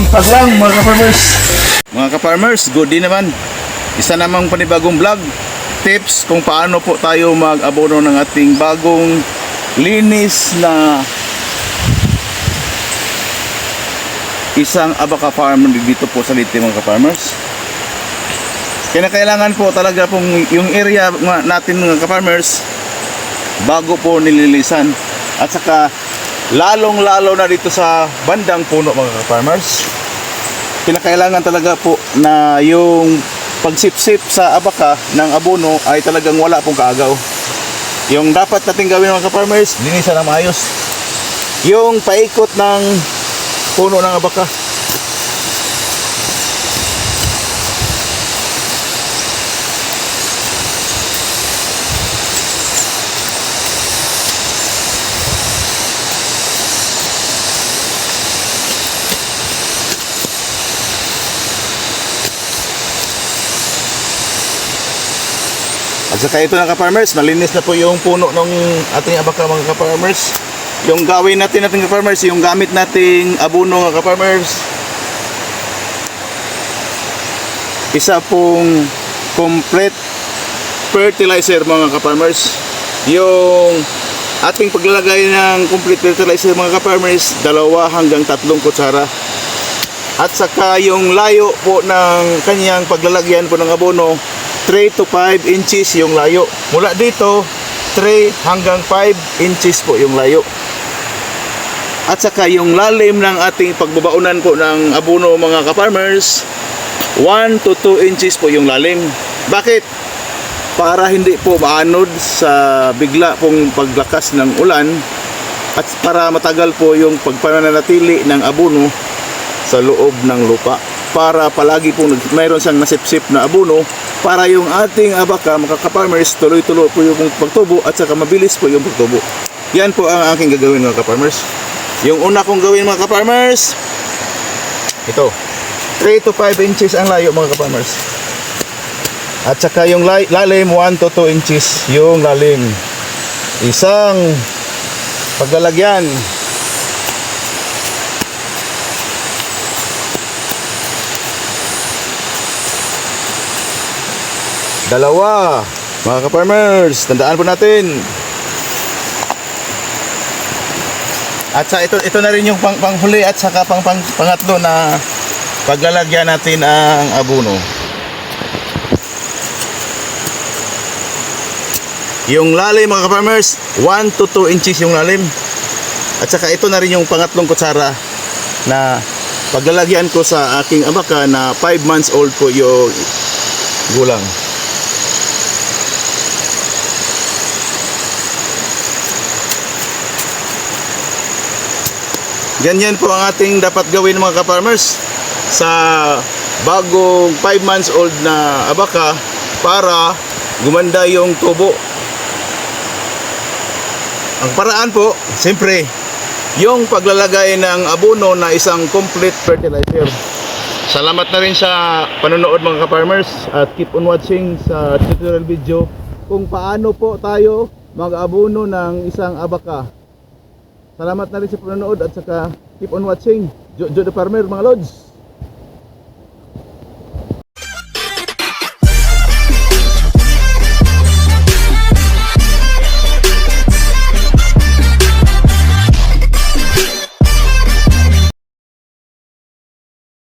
Sipag lang mga ka-farmers. Mga ka-farmers, good day naman. Isa namang panibagong vlog. Tips kung paano po tayo mag-abono ng ating bagong linis na isang abaka farm dito po sa Leyte mga ka-farmers. Kailangan po talaga pong yung area natin mga ka-farmers bago po nililisan. At saka lalong-lalo na dito sa bandang puno mga ka-farmers. Kailangan talaga po na yung pagsipsip sa abaka ng abono ay talagang wala pong kaagaw. Yung dapat natin gawin mga ka-farmers, linisan na maayos. Yung paikot ng puno ng abaka. At saka ito na ka-farmers, malinis na po yung puno ng ating abaka mga ka-farmers. Yung gawin natin ka-farmers, yung gamit nating abono mga ka-farmers, isa pong complete fertilizer mga ka-farmers. Yung ating paglalagay ng complete fertilizer mga ka-farmers, 2 hanggang 3 kutsara. At saka yung layo po ng kanyang paglalagyan po ng abono, 3 to 5 inches yung layo. Mula dito, 3 hanggang 5 inches po yung layo. At saka yung lalim ng ating pagbabaunan po ng abono mga ka-farmers, 1 to 2 inches po yung lalim. Bakit? Para hindi po maanod sa bigla pong paglakas ng ulan at para matagal po yung pagpananatili ng abono sa loob ng lupa. Para palagi po mayroon siyang nasipsip na abono para yung ating abaka mga ka-farmers tuloy-tuloy po yung pagtubo at saka mabilis po yung pagtubo. Yan po ang aking gagawin mga ka-farmers. Yung una kong gawin mga ka-farmers, ito, 3 to 5 inches ang layo mga ka-farmers. At saka yung lalim 1 to 2 inches yung lalim. Isang paglalagyan. Dalawa, mga ka-farmers, tandaan po natin. At sa ito na rin yung panghuli at saka pangatlo na paglalagyan natin ang abono. Yung lalim mga ka-farmers, 1 to 2 inches yung lalim. At saka ito na rin yung pangatlong kutsara na paglalagyan ko sa aking abaka na 5 months old po yung gulang. Ganyan po ang ating dapat gawin mga ka-farmers sa bagong 5 months old na abaka para gumanda yung tubo. Ang paraan po, siyempre, yung paglalagay ng abono na isang complete fertilizer. Salamat na rin sa panonood mga ka-farmers at keep on watching sa tutorial video kung paano po tayo mag-abono ng isang abaka. Salamat na rin sa panonood at saka keep on watching. Joe the Farmer mga lods.